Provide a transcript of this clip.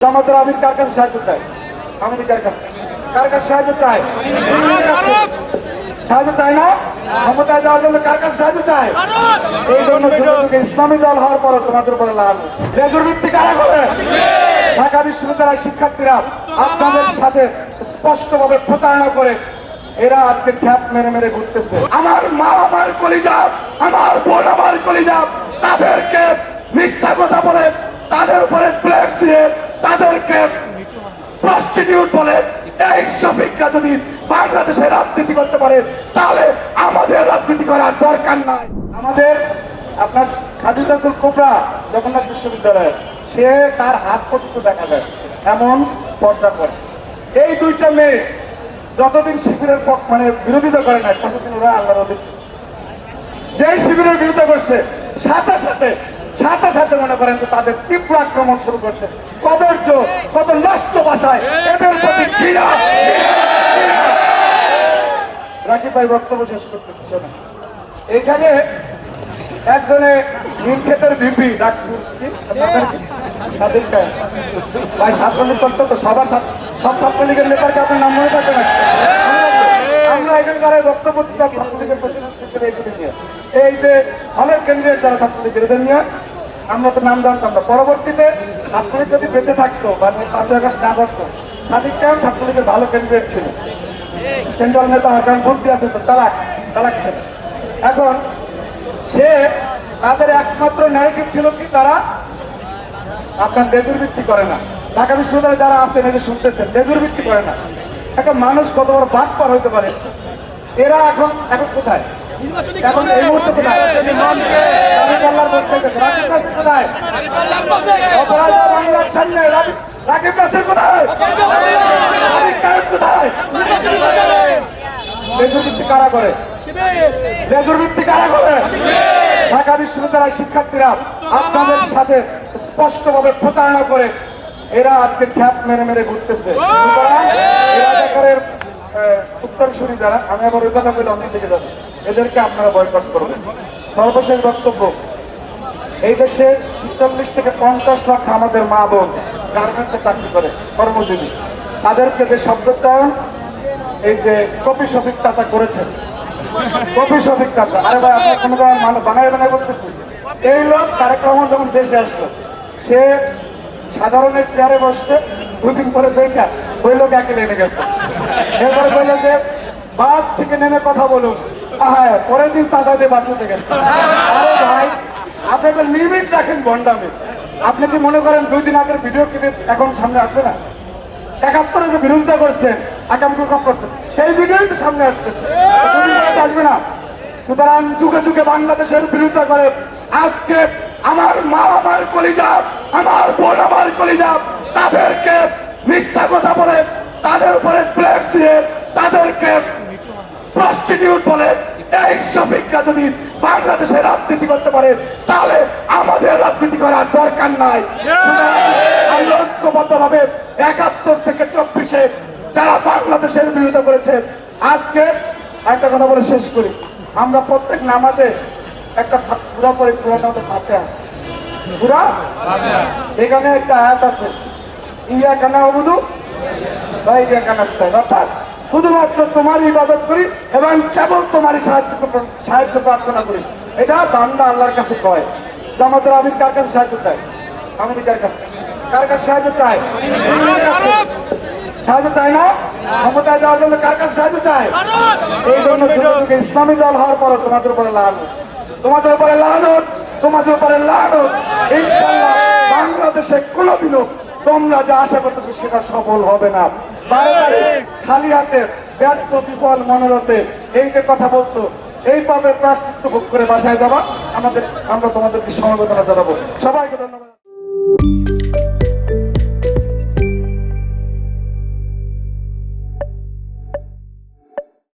জামাতের আমির কার কাছে সাহায্য চায়? আমেরিকার কাছে। কার কাছে সাহায্য চায়? সাহায্য চায় না? ক্ষমতায় যাওয়ার জন্য কার কাছে সাহায্য চায়? এই জন্য ইসলামী দল হওয়ার পরে তোমাদের উপরে লাল লেজুর ভিত্তি কারা করে? ঢাকা বিশ্ববিদ্যালয়ের শিক্ষার্থীরা আপনাদের সাথে স্পষ্টভাবে প্রতারণা করে এরা আজকে খ্যাপ মেরে মেরে ঘুরতেছে। আমার মা আমার কলিজা, আমার বোন আমার কলিজা, তাদেরকে মিথ্যা কথা বলে, তাদের উপরে ব্লেম দিয়ে, তাদেরকে প্রস্টিটিউট বলে এই শফিকরা যদি বাংলাদেশে রাজনীতি করতে পারে তাহলে আমাদের রাজনীতি করার দরকার নাই। আমাদের আপনার খাদিজাতুল কুবরা জগন্নাথ বিশ্ববিদ্যালয়ে সে তার হাত পর্যন্ত দেখা যায় এমন পর্দা করে। এই দুইটা মেয়ে যতদিন শিবিরের মানে বিরোধিতা করে নাই ততদিন ওরা আল্লাহর ওলি ছিল। যে শিবিরের বিরোধিতা করছে সাথে সাথে মনে করেন যে তাদের তীব্র আক্রমণ শুরু করছে। কদর্য কত নষ্ট ভাষায় এদের প্রতি ঘৃণা। রাকিব ভাই বক্তব্য শেষ করতেছি। শোনেন, এইখানে একজনে নীলক্ষেতের ভিপি ভাই ছাত্রলীগ করতো তো সব ছাত্রলীগের নেতারকে আপনার নাম মনে থাকবে না? আমরা এখানকার বক্তব্য দিতাম ছাত্রলীগের প্রেসিডেন্ট নিয়ে, এই যে হলের কেন্দ্রের যারা ছাত্রলীগের এদের নিয়ে আমরা তো নাম জানতাম না। পরবর্তীতে ছাত্রলীগ যদি বেঁচে থাকতো বা 5 আগস্ট না করতো, সাদিককেও ছাত্রলীগের ভালো ক্যান্ডিডেট ছিল, সেন্ট্রাল নেতা হয়, কারণ বুদ্ধি আছে তো, চালাচ্ছে। এখন সে তাদের একমাত্র ন্যারেটিভ ছিল কি, তারা আপনার লেজুর ভিত্তি করে না। ঢাকা বিশ্ববিদ্যালয়ে যারা আছেন এই যে শুনতেছেন, লেজুর ভিত্তি করে না। একটা মানুষ কত বড় বাটপার হইতে পারে। এরা এখন কোথায়? এখন এই মুহূর্তে কোথায়? বাংলার সামনে রাকিব নাসির কোথায়? লেজুর ভিত্তি কারা করে? লেজুর ভিত্তি কারা করে? ঢাকা বিশ্ববিদ্যালয়ের শিক্ষার্থীরা আপনাদের সাথে স্পষ্টভাবে প্রতারণা করে এরা আজকে খ্যাপ মেরে মেরে ঘুরতেছে। উত্তরসূরি যারা, আমি আবার ওই কথা বলে অন্য দিকে যাচ্ছি, এদেরকে আপনারা বয়কট করবেন। সর্বশেষ বক্তব্য, এই দেশে ৪০ থেকে ৫০ লাখ আমাদের মা বোন গার্মেন্টসে চাকরি করে, কর্মজীবী, তাদেরকে যে শব্দ চয়ন এই যে কপি শফিক চাচা করেছেন, কপি শফিক চাচা, আরে ভাই আপনি কোনো বানায় করতেছি। এই লোক তারেক রহমান যখন দেশে আসলো, সে সাধারণের চেয়ারে বসতে 2 দিন পরে দেখা ওই লোক একে নেমে গেছে। এরপরে বললো যে বাস থেকে নেমে কথা বলুন, হ্যাঁ পরের দিন চাঁদা দিয়ে বাস উঠে গেছে। আরে ভাই আপনি তো লিমিট রাখেন ভণ্ডামি। আপনি কি মনে করেন 2 দিন আগের ভিডিও ক্লিপ এখন সামনে আসবে না? ৭১-এ যে বিরোধিতা করছেন, আকাম কুকাম করছেন, সেই ভিডিওই তো সামনে আসতেছে, আসবে না? সুতরাং যুগে যুগে বাংলাদেশের বিরোধিতা করে আজকে আমার মা আমার কলিজা, আমার বোন আমার কলিজা, তাদেরকে মিথ্যা কথা বলে, তাদের উপরে ব্লেম দিয়ে, তাদেরকে প্রস্টিটিউট বলে এই শফিকরা যদি বাংলাদেশে রাজনীতি করতে পারে তাহলে আমাদের রাজনীতি করার দরকার নাই। ঐক্যবদ্ধভাবে ৭১ থেকে ২৪-এ যারা বাংলাদেশের বিরোধিতা করেছে, আজকে একটা কথা বলে শেষ করি, আমরা প্রত্যেক নামাজে একটা সূরা পড়ি, সূরার নাম ফাতিহা। সূরা এখানে একটা আয়াত আছে, ইয়াকা না'বুদু ওয়া ইয়াকা নাস্তাঈন, অর্থাৎ শুধুমাত্র তোমারই ইবাদত করি এবং কেবল তোমারই সাহায্য প্রার্থনা করি। এটা বান্দা আল্লাহর কাছে কয়। জামাতের আমির কার কাছে সাহায্য চায়? আমেরিকার কাছে। কার কাছে সাহায্য চায়? সাহায্য চায় না? ক্ষমতায় যাওয়ার জন্য কার কাছে সাহায্য চায়? এই জন্য ইসলামী দল হওয়ার পরে তোমাদের উপরে লানত, তোমাদের উপরে লানত, তোমাদের উপরে লানত। ইনশাআল্লাহ বাংলাদেশে কোনোদিনও তোমরা যা আশা করতেছো সেটা সফল হবে না। খালি হাতে, ব্যর্থ বিফল মনোরথে এই যে কথা বলছো, এই পাপের প্রায়শ্চিত্ত ভোগ করে বাসায় যাবা। আমরা তোমাদেরকে সমবেদনা জানাবো। সবাইকে ধন্যবাদ।